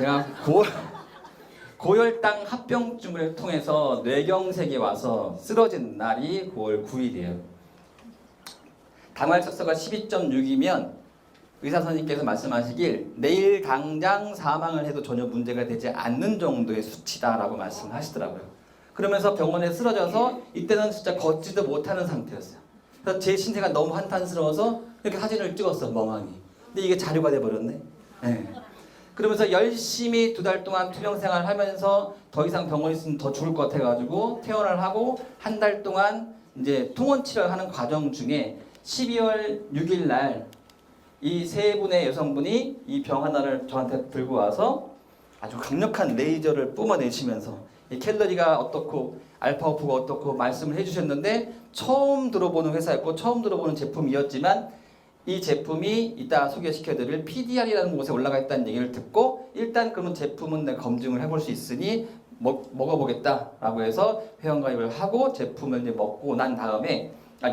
제가 고혈당 합병증을 통해서 뇌경색이 와서 쓰러진 날이 9월 9일이에요. 당활척서가 12.6이면 의사 선생님께서 말씀하시길 내일 당장 사망을 해도 전혀 문제가 되지 않는 정도의 수치다라고 말씀을 하시더라고요. 그러면서 병원에 쓰러져서 이때는 진짜 걷지도 못하는 상태였어요. 그래서 제 신세가 너무 한탄스러워서 이렇게 사진을 찍었어, 멍하니. 근데 이게 자료가 돼버렸네. 네. 그러면서 열심히 2달 동안 투병생활을 하면서 더 이상 병원에 있으면 더 죽을 것 같아가지고 퇴원을 하고 한 달 동안 이제 통원 치료를 하는 과정 중에 12월 6일 날 이 세 분의 여성분이 이 병 하나를 저한테 들고 와서 아주 강력한 레이저를 뿜어내시면서 이 캘러리가 어떻고 알파오프가 어떻고 말씀을 해주셨는데 처음 들어보는 회사였고 처음 들어보는 제품이었지만 이 제품이 이따 소개시켜드릴 PDR이라는 곳에 올라가 있다는 얘기를 듣고 일단 그러면 제품은 내가 검증을 해볼 수 있으니 먹어보겠다라고 해서 회원가입을 하고 제품을 이제 먹고 난 다음에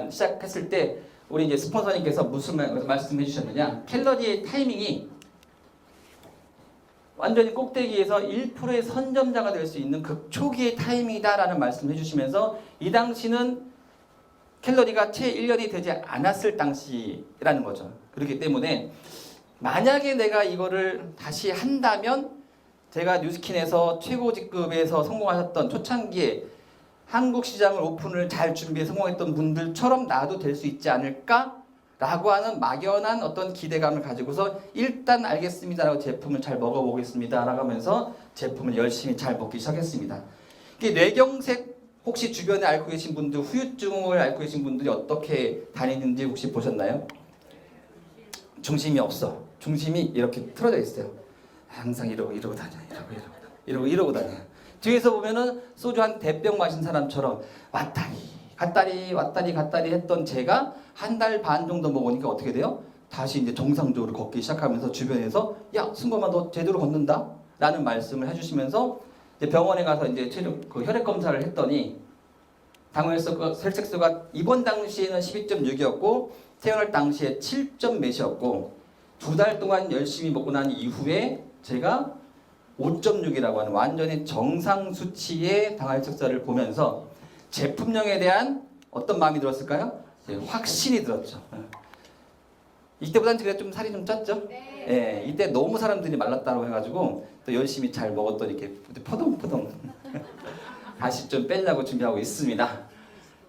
시작했을 때 우리 이제 스폰서님께서 무슨 말씀해 주셨느냐, 캘러리의 타이밍이 완전히 꼭대기에서 1%의 선점자가 될 수 있는 극초기의 타이밍이다라는 말씀을 해주시면서 이 당시는 캘러리가 채 1년이 되지 않았을 당시라는 거죠. 그렇기 때문에 만약에 내가 이거를 다시 한다면 제가 뉴스킨에서 최고 직급에서 성공하셨던 초창기에 한국 시장을 오픈을 잘 준비해 성공했던 분들처럼 나도 될 수 있지 않을까라고 하는 막연한 어떤 기대감을 가지고서 일단 알겠습니다라고 제품을 잘 먹어보겠습니다라고 하면서 제품을 열심히 잘 먹기 시작했습니다. 이게 뇌경색 혹시 주변에 앓고 계신 분들, 후유증을 앓고 계신 분들이 어떻게 다니는지 혹시 보셨나요? 중심이 없어. 중심이 이렇게 틀어져 있어요. 항상 이러고 다녀. 이러고 다녀. 뒤에서 보면은 소주 한 대병 마신 사람처럼 왔다리 했던 제가 한 달 반 정도 먹으니까 어떻게 돼요? 다시 이제 정상적으로 걷기 시작하면서 주변에서 야, 승범아 너 제대로 걷는다? 라는 말씀을 해주시면서 이제 병원에 가서 이제 혈액 검사를 했더니 당뇨혈색소가 입원 당시에는 12.6이었고 퇴원할 당시에 7점 몇이었고 2달 동안 열심히 먹고 난 이후에 제가 5.6이라고 하는 완전히 정상 수치의 당활척서를 보면서 제품명에 대한 어떤 마음이 들었을까요? 확신이 들었죠. 이때보다는 제가 좀 살이 좀 쪘죠? 네. 이때 너무 사람들이 말랐다고 해가지고 또 열심히 잘 먹었더니 이렇게 포동포동 다시 좀 빼려고 준비하고 있습니다.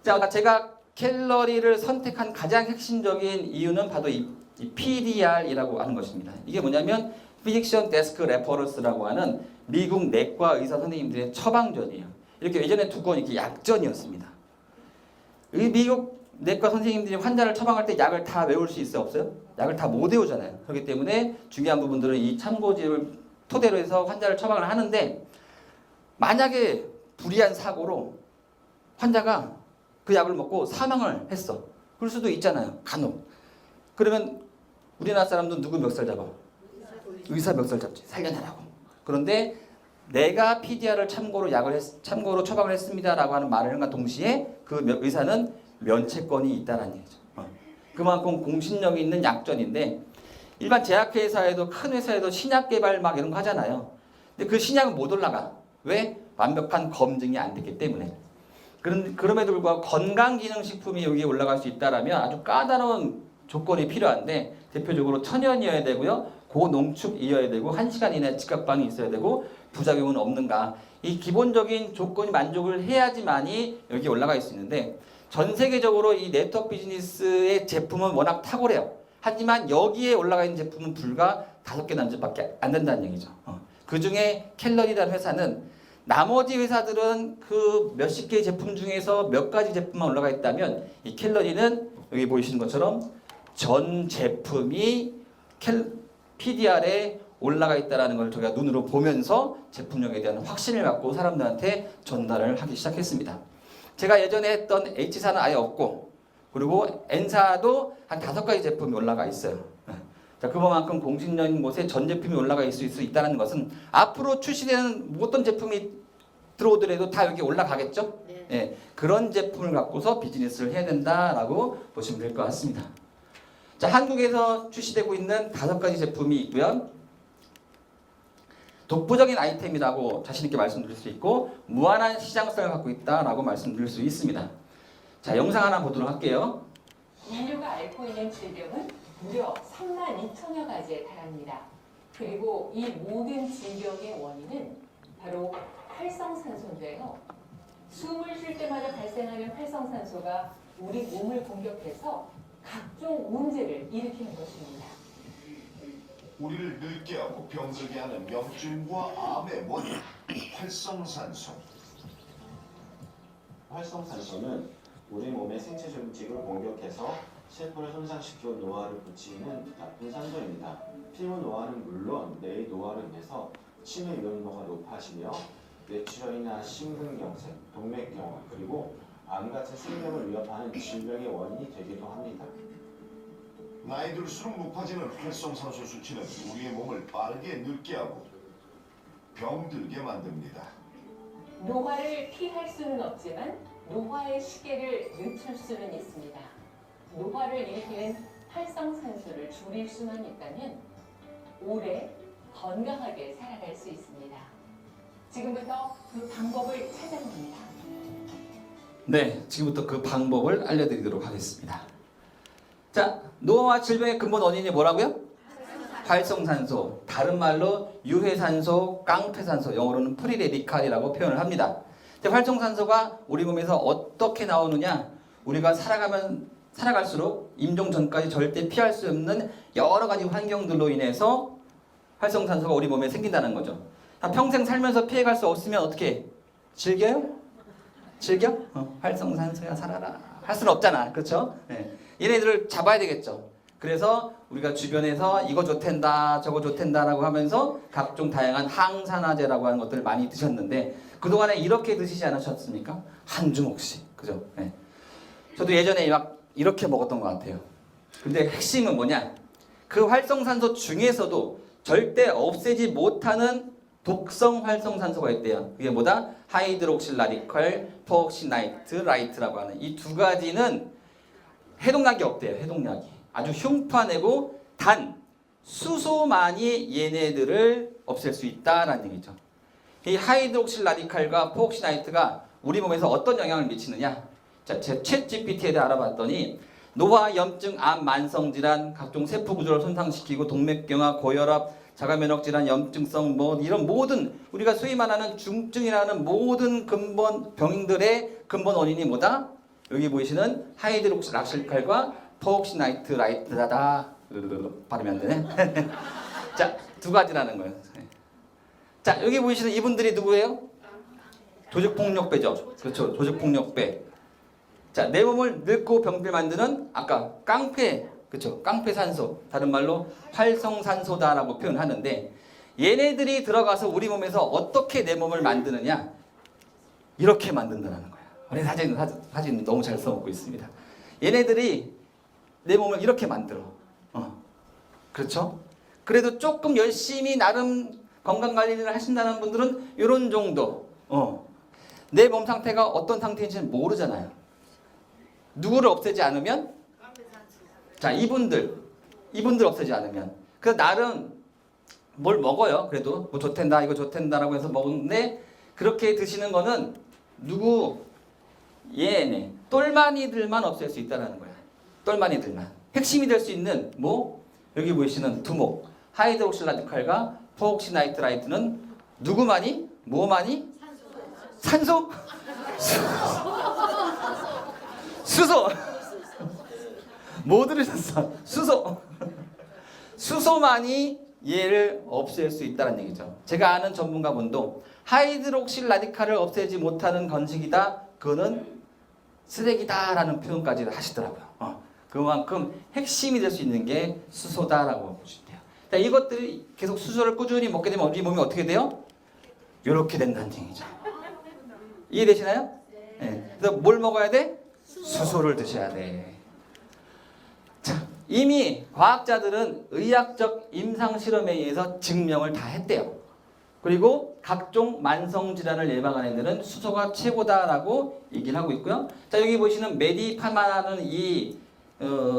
자, 제가 캘러리를 선택한 가장 핵심적인 이유는 바로 이 PDR이라고 하는 것입니다. 이게 뭐냐면 Physician Desk Reference라고 하는 미국 내과 의사 선생님들의 처방전이에요. 이렇게 예전에 두 권 이렇게 약전이었습니다. 이 미국 내과 선생님들이 환자를 처방할 때 약을 다 외울 수 있어요? 없어요? 약을 다 못 외우잖아요. 그렇기 때문에 중요한 부분들은 이 참고지를 토대로 해서 환자를 처방을 하는데 만약에 불의한 사고로 환자가 그 약을 먹고 사망을 했어. 그럴 수도 있잖아요. 간혹. 그러면 우리나라 사람도 누구 멱살 잡아? 의사 멱살 잡지. 살려내라고. 그런데 내가 PDR을 참고로 처방을 했습니다라고 하는 말을 한과 동시에 그 의사는 면책권이 있다는 얘기죠. 그만큼 공신력이 있는 약전인데 일반 제약회사에도 큰 회사에도 신약 개발 막 이런 거 하잖아요. 근데 그 신약은 못 올라가. 왜? 완벽한 검증이 안 됐기 때문에. 그럼에도 불구하고 건강기능식품이 여기에 올라갈 수 있다라면 아주 까다로운 조건이 필요한데 대표적으로 천연이어야 되고요. 고농축이어야 되고 1시간 이내 직각방이 있어야 되고 부작용은 없는가. 이 기본적인 조건이 만족을 해야지만이 여기에 올라갈 수 있는데 전 세계적으로 이 네트워크 비즈니스의 제품은 워낙 탁월해요. 하지만 여기에 올라가 있는 제품은 불과 5개 남짓밖에 안 된다는 얘기죠. 그 중에 캘러리라는 회사는 나머지 회사들은 그 몇십 개의 제품 중에서 몇 가지 제품만 올라가 있다면 이 캘러리는 여기 보이시는 것처럼 전 제품이 PDR에 올라가 있다는 걸 저희가 눈으로 보면서 제품력에 대한 확신을 갖고 사람들한테 전달을 하기 시작했습니다. 제가 예전에 했던 H사는 아예 없고 그리고 N사도 한 5가지 제품이 올라가 있어요. 자, 그만큼 공신력인 곳에 전 제품이 올라가 있을 수 있다는 것은 앞으로 출시되는 어떤 제품이 들어오더라도 다 여기 올라가겠죠? 네. 예, 그런 제품을 갖고서 비즈니스를 해야 된다라고 보시면 될 것 같습니다. 자, 한국에서 출시되고 있는 5가지 제품이 있고요. 독보적인 아이템이라고 자신 있게 말씀드릴 수 있고 무한한 시장성을 갖고 있다라고 말씀드릴 수 있습니다. 자, 영상 하나 보도록 할게요. 인류가 앓고 있는 질병은 무려 3만 2천여 가지에 달합니다. 그리고 이 모든 질병의 원인은 바로 활성산소인데요. 숨을 쉴 때마다 발생하는 활성산소가 우리 몸을 공격해서 각종 문제를 일으키는 것입니다. 우리를 늙게 하고 병들게 하는 염증과 암의 원인, 활성산소. 활성산소는 우리 몸의 생체 조직을 공격해서 세포를 손상시키고 노화를 붙이는 나쁜 산소입니다. 피부 노화는 물론 뇌의 노화로 인해서 치매 위험도가 높아지며 뇌출혈이나 심근경색, 동맥경화 그리고 암 같은 생명을 위협하는 질병의 원인이 되기도 합니다. 나이 들수록 높아지는 활성산소 수치는 우리의 몸을 빠르게 늙게 하고 병들게 만듭니다. 노화를 피할 수는 없지만 노화의 시계를 늦출 수는 있습니다. 노화를 일으키는 활성산소를 줄일 수만 있다면 오래 건강하게 살아갈 수 있습니다. 지금부터 그 방법을 찾아봅니다. 네, 지금부터 그 방법을 알려드리도록 하겠습니다. 자, 노화와 질병의 근본 원인이 뭐라고요? 활성산소, 다른 말로 유해산소, 깡패산소, 영어로는 프리레디칼이라고 표현을 합니다. 활성산소가 우리 몸에서 어떻게 나오느냐? 우리가 살아갈수록 임종 전까지 절대 피할 수 없는 여러 가지 환경들로 인해서 활성산소가 우리 몸에 생긴다는 거죠. 평생 살면서 피해갈 수 없으면 어떻게 즐겨요? 즐겨? 활성산소야 살아라. 할 수는 없잖아. 그렇죠? 네. 얘네들을 잡아야 되겠죠. 그래서 우리가 주변에서 이거 좋텐다 저거 좋텐다라고 하면서 각종 다양한 항산화제라고 하는 것들을 많이 드셨는데 그동안에 이렇게 드시지 않으셨습니까? 한 주먹씩. 그죠? 네. 저도 예전에 막 이렇게 먹었던 것 같아요. 근데 핵심은 뭐냐? 그 활성산소 중에서도 절대 없애지 못하는 독성 활성산소가 있대요. 그게 뭐다? 하이드록실 라디칼, 퍼옥시나이트, 라이트라고 하는 이 두 가지는 해독약이 없대요. 해독약이. 아주 흉파내고 단 수소만이 얘네들을 없앨 수 있다라는 얘기죠. 이 하이드록실 라디칼과 퍼옥시나이트가 우리 몸에서 어떤 영향을 미치느냐? 자, 제 챗 GPT에 대해 알아봤더니 노화, 염증, 암, 만성질환, 각종 세포 구조를 손상시키고 동맥경화, 고혈압, 자가면역질환, 염증성 이런 모든 우리가 소위 말하는 중증이라는 모든 근본 병들의 근본 원인이 뭐다? 여기 보이시는 하이드록실 라디칼과 퍼옥시나이트 라이트다. 발음이 안 되네. 자, 두 가지라는 거예요. 자, 여기 보이시는 이분들이 누구예요? 조직폭력배죠. 그렇죠. 조직폭력배. 자, 내 몸을 늙고 병들 만드는 아까 깡패, 그렇죠. 깡패산소, 다른 말로 활성산소다라고 표현하는데 얘네들이 들어가서 우리 몸에서 어떻게 내 몸을 만드느냐? 이렇게 만든다는 거야. 우리 사진 너무 잘 써먹고 있습니다. 얘네들이 내 몸을 이렇게 만들어. 그렇죠? 그래도 조금 열심히 나름 건강관리를 하신다는 분들은 이런 정도. 내 몸 상태가 어떤 상태인지는 모르잖아요. 누구를 없애지 않으면? 자, 이분들 없애지 않으면. 그래서 나름 뭘 먹어요. 그래도 뭐 좋텐다, 이거 좋텐다라고 해서 먹는데 그렇게 드시는 거는 얘네 똘마니들만 없앨 수 있다는 거야. 똘마니들만. 핵심이 될 수 있는 여기 보이시는 두목, 하이드록실 라디칼과 퍼옥시나이트 라이트는 누구만이? 뭐만이? 산소? 수소. 뭐 들으셨어? 수소. 수소만이 얘를 없앨 수 있다는 얘기죠. 제가 아는 전문가분도 하이드록실 라디칼을 없애지 못하는 건식이다. 그거는 쓰레기다라는 표현까지 하시더라고요. 그만큼 핵심이 될 수 있는 게 수소다라고 보시면 돼요. 자, 이것들이 계속 수소를 꾸준히 먹게 되면 우리 몸이 어떻게 돼요? 이렇게 된다는 얘기죠. 이해되시나요? 네. 그래서 뭘 먹어야 돼? 수소를 드셔야 돼. 자, 이미 과학자들은 의학적 임상실험에 의해서 증명을 다 했대요. 그리고 각종 만성질환을 예방하는 데는 수소가 최고다라고 얘기를 하고 있고요. 자, 여기 보시는 메디파마라는 이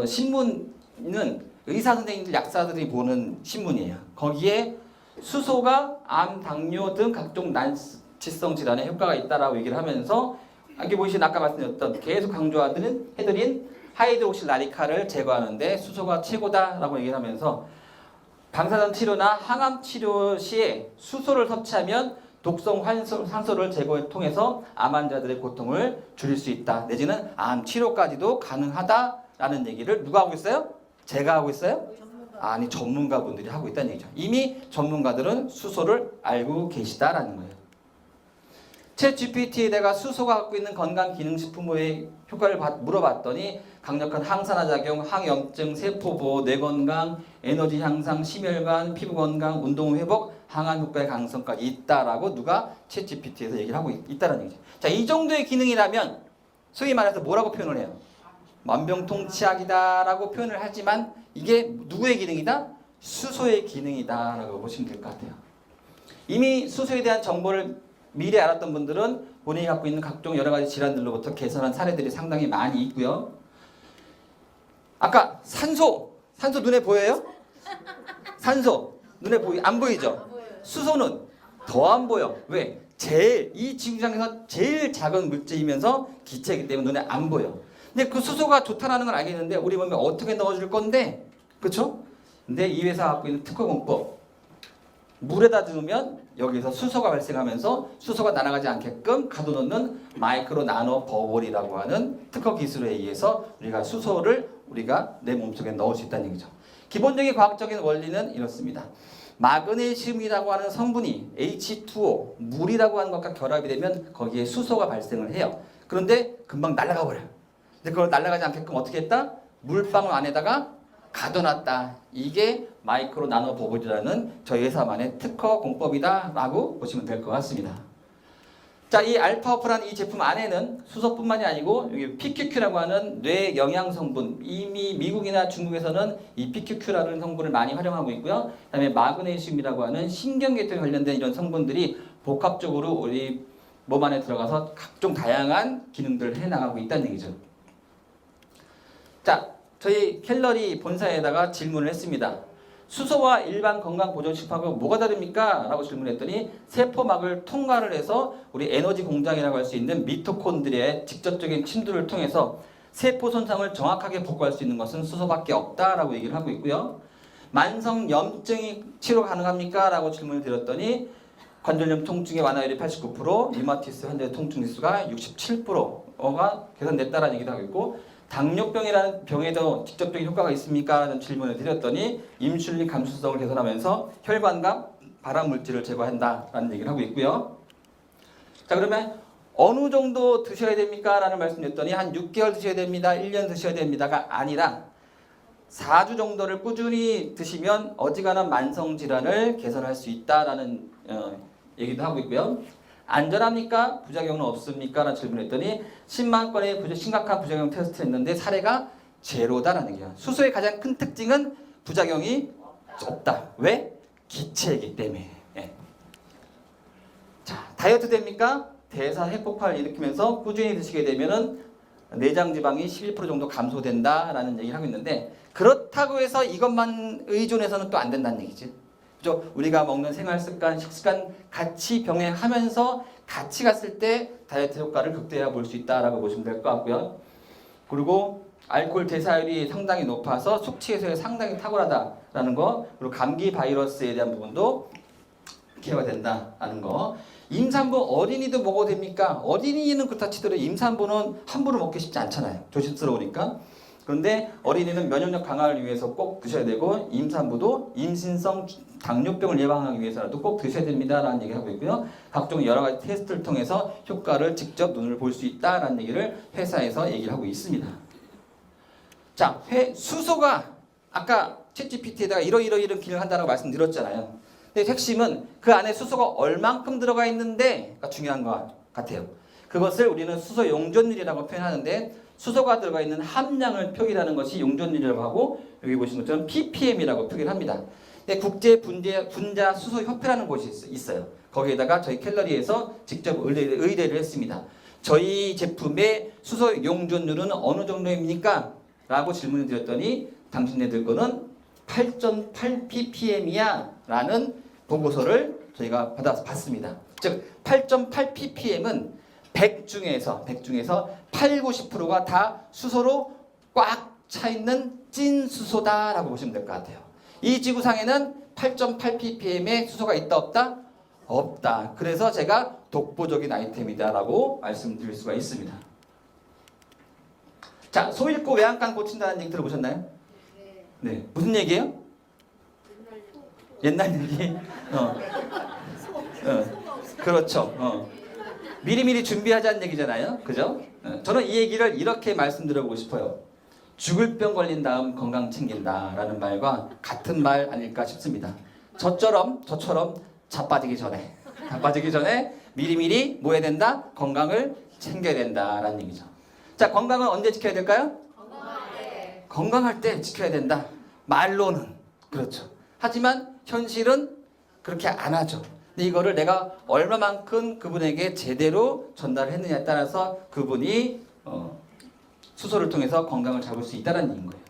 신문은 의사 선생님들, 약사들이 보는 신문이에요. 거기에 수소가 암, 당뇨 등 각종 난치성 질환에 효과가 있다라고 얘기를 하면서 여기 보시면 아까 말씀드렸던 계속 해드린 하이드록실 라디칼을 제거하는데 수소가 최고다라고 얘기를 하면서 방사선 치료나 항암 치료 시에 수소를 섭취하면 독성 산소를 제거를 통해서 암 환자들의 고통을 줄일 수 있다. 내지는 암 치료까지도 가능하다라는 얘기를 누가 하고 있어요? 제가 하고 있어요? 아니, 전문가분들이 하고 있다는 얘기죠. 이미 전문가들은 수소를 알고 계시다라는 거예요. 챗 GPT에다가 수소가 갖고 있는 건강기능식품의 효과를 물어봤더니 강력한 항산화 작용, 항염증, 세포보호, 뇌건강, 에너지 향상, 심혈관, 피부건강, 운동회복, 항암 효과의 가능성까지 있다라고 누가 챗 GPT에서 얘기를 하고 있다는 얘기죠. 자, 이 정도의 기능이라면 소위 말해서 뭐라고 표현을 해요? 만병통치약이다라고 표현을 하지만 이게 누구의 기능이다? 수소의 기능이다라고 보시면 될 것 같아요. 이미 수소에 대한 정보를 미리 알았던 분들은 본인이 갖고 있는 각종 여러 가지 질환들로부터 개선한 사례들이 상당히 많이 있고요. 아까 산소 눈에 보여요? 산소 눈에 안 보이죠? 수소는 더 안 보여. 왜? 이 지구상에서 제일 작은 물질이면서 기체이기 때문에 눈에 안 보여. 근데 그 수소가 좋다라는 걸 알겠는데 우리 몸에 어떻게 넣어줄 건데, 그렇죠? 근데 이 회사가 갖고 있는 특허 공법, 물에다 두면 여기서 수소가 발생하면서 수소가 날아가지 않게끔 가둬놓는 마이크로 나노 버블이라고 하는 특허 기술에 의해서 우리가 수소를 우리가 내 몸속에 넣을 수 있다는 얘기죠. 기본적인 과학적인 원리는 이렇습니다. 마그네슘이라고 하는 성분이 H2O, 물이라고 하는 것과 결합이 되면 거기에 수소가 발생을 해요. 그런데 금방 날아가 버려요. 근데 그걸 날아가지 않게끔 어떻게 했다? 물방울 안에다가 가둬놨다. 이게 마이크로 나노 버블이라는 저희 회사만의 특허 공법이다라고 보시면 될 것 같습니다. 자, 이 알파오프라는 이 제품 안에는 수소뿐만이 아니고 여기 PQQ라고 하는 뇌 영양 성분, 이미 미국이나 중국에서는 이 PQQ라는 성분을 많이 활용하고 있고요. 그다음에 마그네슘이라고 하는 신경계통에 관련된 이런 성분들이 복합적으로 우리 몸 안에 들어가서 각종 다양한 기능들을 해나가고 있다는 얘기죠. 자, 저희 캘러리 본사에다가 질문을 했습니다. 수소와 일반 건강보존식품하고 뭐가 다릅니까? 라고 질문했더니 세포막을 통과를 해서 우리 에너지 공장이라고 할 수 있는 미토콘드리아의 직접적인 침투를 통해서 세포 손상을 정확하게 복구할 수 있는 것은 수소밖에 없다라고 얘기를 하고 있고요. 만성 염증이 치료 가능합니까? 라고 질문을 드렸더니 관절염 통증의 완화율이 89%, 류마티스 환자의 통증 지수가 67%가 개선됐다라는 얘기도 하고 있고, 당뇨병이라는 병에도 직접적인 효과가 있습니까? 라는 질문을 드렸더니 인슐린 감수성을 개선하면서 혈관과 발암 물질을 제거한다라는 얘기를 하고 있고요. 자, 그러면 어느 정도 드셔야 됩니까? 라는 말씀드렸더니 한 6개월 드셔야 됩니다. 1년 드셔야 됩니다가 아니라 4주 정도를 꾸준히 드시면 어지간한 만성 질환을 개선할 수 있다라는 얘기도 하고 있고요. 안전합니까? 부작용은 없습니까? 라는 질문을 했더니 10만 건의 심각한 부작용 테스트를 했는데 사례가 제로다라는 얘기야. 수소의 가장 큰 특징은 부작용이 없다. 왜? 기체이기 때문에. 예. 자, 다이어트 됩니까? 대사 핵폭발을 일으키면서 꾸준히 드시게 되면은 내장 지방이 11% 정도 감소된다라는 얘기를 하고 있는데, 그렇다고 해서 이것만 의존해서는 또 안 된다는 얘기지. 그죠? 우리가 먹는 생활 습관, 식습관 같이 병행하면서 같이 갔을 때 다이어트 효과를 극대화 볼 수 있다라고 보시면 될 것 같고요. 그리고 알코올 대사율이 상당히 높아서 숙취 해소에 상당히 탁월하다라는 거, 그리고 감기 바이러스에 대한 부분도 케어가 된다라는 거. 임산부 어린이도 먹어도 됩니까? 어린이는 그렇다 치더라도 임산부는 함부로 먹기 쉽지 않잖아요. 조심스러우니까. 그런데 어린이는 면역력 강화를 위해서 꼭 드셔야 되고, 임산부도 임신성 당뇨병을 예방하기 위해서라도 꼭 드셔야 됩니다라는 얘기를 하고 있고요. 각종 여러 가지 테스트를 통해서 효과를 직접 눈으로 볼 수 있다라는 얘기를 회사에서 얘기를 하고 있습니다. 자, 수소가 아까 챗GPT에다가 이런 기능을 한다고 말씀드렸잖아요. 근데 핵심은 그 안에 수소가 얼만큼 들어가 있는데가 중요한 것 같아요. 그것을 우리는 수소 용존율이라고 표현하는데, 수소가 들어가 있는 함량을 표기하는 것이 용존율이라고 하고, 여기 보시는 것처럼 ppm이라고 표기를 합니다. 근데 국제 분자 수소 협회라는 곳이 있어요. 거기에다가 저희 캘러리에서 직접 의뢰를 했습니다. 저희 제품의 수소 용존율은 어느 정도입니까? 라고 질문을 드렸더니 당신네들 거는 8.8 ppm이야 라는 보고서를 저희가 받습니다. 즉 8.8 ppm은 100 중에서 8, 90%가 다 수소로 꽉 차 있는 찐 수소다라고 보시면 될 것 같아요. 이 지구상에는 8.8 ppm의 수소가 있다 없다? 없다. 그래서 제가 독보적인 아이템이다라고 말씀드릴 수가 있습니다. 자, 소 잃고 외양간 고친다는 얘기 들어보셨나요? 네. 무슨 얘기예요? 옛날 얘기? 그렇죠. 미리미리 준비하자는 얘기잖아요. 그죠? 저는 이 얘기를 이렇게 말씀드려보고 싶어요. 죽을 병 걸린 다음 건강 챙긴다라는 말과 같은 말 아닐까 싶습니다. 저처럼 자빠지기 전에 미리미리 뭐 해야 된다? 건강을 챙겨야 된다라는 얘기죠. 자, 건강은 언제 지켜야 될까요? 건강할 때 지켜야 된다. 말로는 그렇죠. 하지만 현실은 그렇게 안 하죠. 근데 이거를 내가 얼마만큼 그분에게 제대로 전달했느냐에 따라서 그분이 수소를 통해서 건강을 잡을 수 있다는 얘기인 거예요.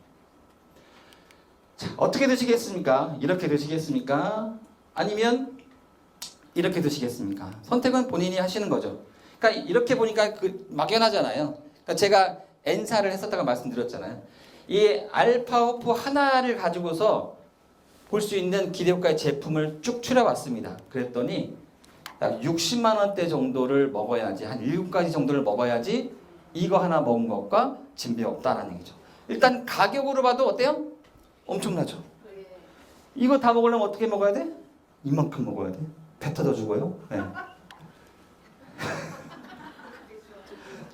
자, 어떻게 드시겠습니까? 이렇게 드시겠습니까? 아니면 이렇게 드시겠습니까? 선택은 본인이 하시는 거죠. 그러니까 이렇게 보니까 막연하잖아요. 그러니까 제가 N사를 했었다고 말씀드렸잖아요. 이 알파호프 하나를 가지고서 볼 수 있는 기대효과의 제품을 쭉 추려봤습니다. 그랬더니 약 60만 원대 정도를 먹어야지, 한 7가지 정도를 먹어야지 이거 하나 먹은 것과 진배 없다는 얘기죠. 일단 가격으로 봐도 어때요? 엄청나죠. 이거 다 먹으려면 어떻게 먹어야 돼? 이만큼 먹어야 돼. 배 터져 죽어요. 네.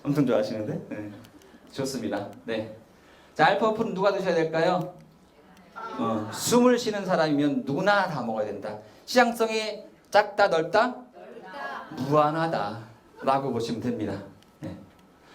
엄청 좋아하시는데? 네. 좋습니다. 네. 자, 알파호프는 누가 드셔야 될까요? 숨을 쉬는 사람이면 누구나 다 먹어야 된다. 시장성이 작다 넓다? 무한하다 라고 보시면 됩니다.